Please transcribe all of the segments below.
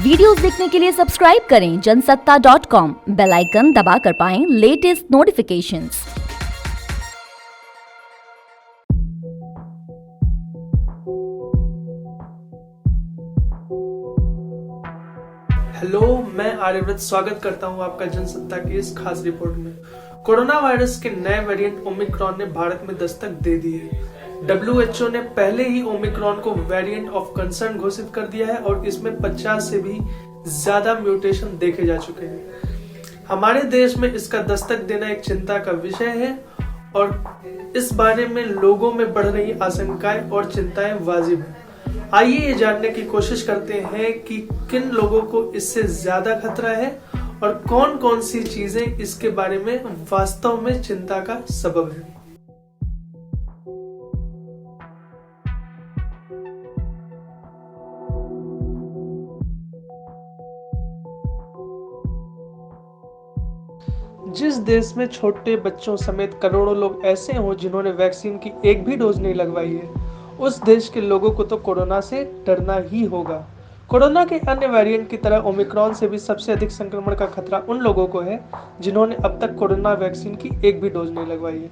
Videos देखने के लिए सब्सक्राइब करें जनसत्ता.com, बेल आइकन दबाकर पाएं लेटेस्ट नोटिफिकेशंस। हेलो, मैं आर्यव्रत स्वागत करता हूं आपका जनसत्ता की इस खास रिपोर्ट में। कोरोना वायरस के नए वेरिएंट ओमिक्रॉन ने भारत में दस्तक दे दी है। WHO ने पहले ही ओमिक्रॉन को वेरिएंट ऑफ कंसर्न घोषित कर दिया है और इसमें 50 से भी ज्यादा म्यूटेशन देखे जा चुके हैं। हमारे देश में इसका दस्तक देना एक चिंता का विषय है और इस बारे में लोगों में बढ़ रही आशंकाएं और चिंताएं वाजिब हैं। आइए ये जानने की कोशिश करते हैं कि किन लोगों को इससे ज्यादा खतरा है और कौन कौन सी चीजें इसके बारे में वास्तव में चिंता का सबब है। जिस देश में छोटे बच्चों समेत करोड़ों लोग ऐसे हों जिन्होंने वैक्सीन की एक भी डोज नहीं लगवाई है, उस देश के लोगों को तो कोरोना से डरना ही होगा। कोरोना के अन्य वेरिएंट की तरह ओमिक्रॉन से भी सबसे अधिक संक्रमण का खतरा उन लोगों को है जिन्होंने अब तक कोरोना वैक्सीन की एक भी डोज नहीं लगवाई है।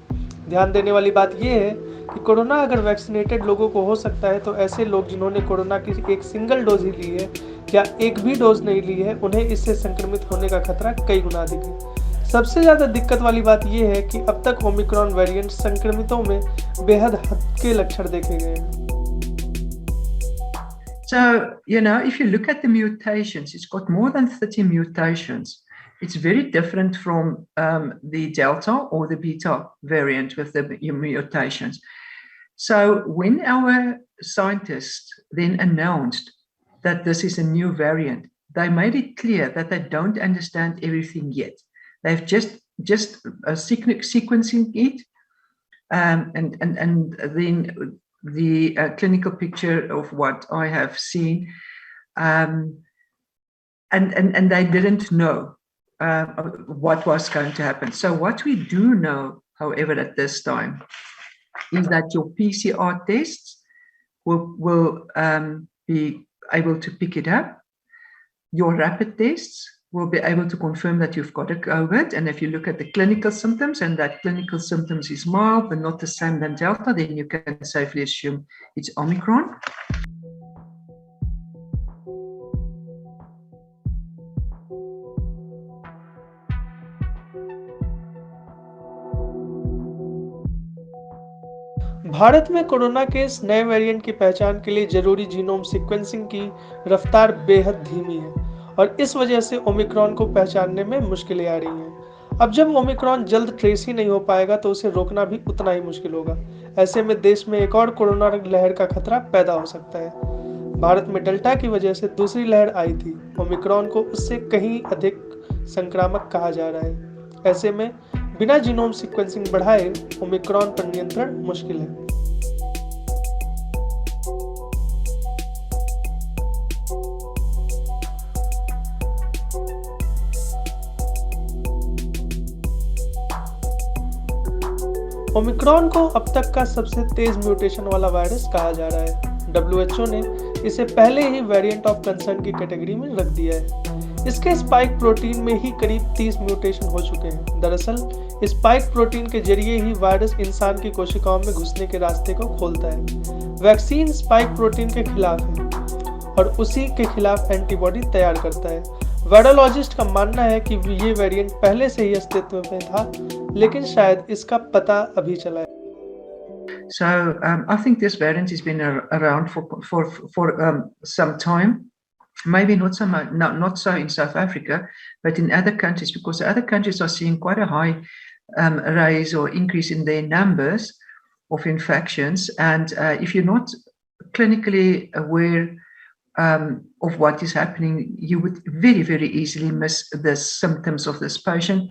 ध्यान देने वाली बात यह है कि कोरोना अगर वैक्सीनेटेड लोगों को हो सकता है तो ऐसे लोग जिन्होंने कोरोना की एक सिंगल डोज ही ली है या एक भी डोज नहीं ली है, उन्हें इससे संक्रमित होने का खतरा कई गुना अधिक है। सबसे ज्यादा दिक्कत वाली बात यह है कि अब तक ओमिक्रॉन वेरिएंट संक्रमितों में बेहद हल्के लक्षण देखे गए हैं। So, if you look at the mutations, it's got more than 30 mutations. It's very different from the Delta or the Beta variant with the mutations. So when our scientists then announced that this is a new variant, they made it clear that they don't understand everything yet. They've just sequencing it, and then the clinical picture of what I have seen, and they didn't know what was going to happen. So what we do know, however, at this time, is that your PCR tests will be able to pick it up. Your rapid tests will be able to confirm that you've got a COVID. And if you look at the clinical symptoms and that clinical symptoms is mild but not the same than Delta, then you can safely assume it's Omicron. Bharat में corona के इस नए variant की पहचान के लिए जरूरी genome sequencing की रफ्तार बेहद धीमी है और इस वजह से ओमिक्रॉन को पहचानने में मुश्किलें आ रही हैं। अब जब ओमिक्रॉन जल्द ट्रेस ही नहीं हो पाएगा तो उसे रोकना भी उतना ही मुश्किल होगा। ऐसे में देश में एक और कोरोना लहर का खतरा पैदा हो सकता है। भारत में डेल्टा की वजह से दूसरी लहर आई थी। ओमिक्रॉन को उससे कहीं अधिक संक्रामक कहा जा रहा है। ऐसे में बिना जीनोम सीक्वेंसिंग बढ़ाए ओमिक्रॉन पर नियंत्रण मुश्किल है। ओमिक्रॉन को अब तक का सबसे तेज म्यूटेशन वाला वायरस कहा जा रहा है। WHO ने इसे पहले ही वेरिएंट ऑफ कंसर्न की कैटेगरी में रख दिया है। इसके स्पाइक प्रोटीन में ही करीब 30 म्यूटेशन हो चुके हैं। दरअसल स्पाइक प्रोटीन के जरिए ही वायरस इंसान की कोशिकाओं में घुसने के रास्ते को खोलता है। वैक्सीन स्पाइक प्रोटीन के खिलाफ है और उसी के खिलाफ एंटीबॉडी तैयार करता है। वायरोलॉजिस्ट का मानना है कि ये वेरिएंट पहले से ही अस्तित्व में था, लेकिन शायद इसका पता अभी चला है। So I think this variant has been around for some time. Maybe not so in South Africa, but in other countries, because other countries are seeing quite a high rise or increase in their numbers of infections. And if you're not clinically aware of what is happening, you would very, very easily miss the symptoms of this patient.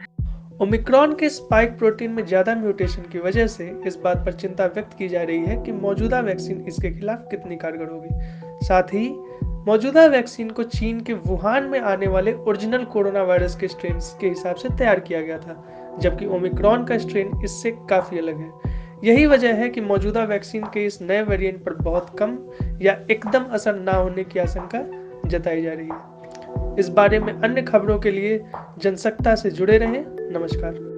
Omicron के spike protein में ज्यादा mutation की वजह से इस बात पर चिंता व्यक्त की जा रही है कि मौजूदा वैक्सीन इसके खिलाफ कितनी कारगर होगी। साथ ही मौजूदा वैक्सीन को चीन के वुहान में आने वाले ओरिजिनल कोरोना वायरस के स्ट्रेन के हिसाब से तैयार किया गया था, जबकि ओमिक्रॉन का स्ट्रेन इससे काफी अलग है। यही वजह है कि मौजूदा वैक्सीन के इस नए वेरिएंट पर बहुत कम या एकदम असर ना होने की आशंका जताई जा रही है। इस बारे में अन्य खबरों के लिए जनसत्ता से जुड़े रहें। नमस्कार।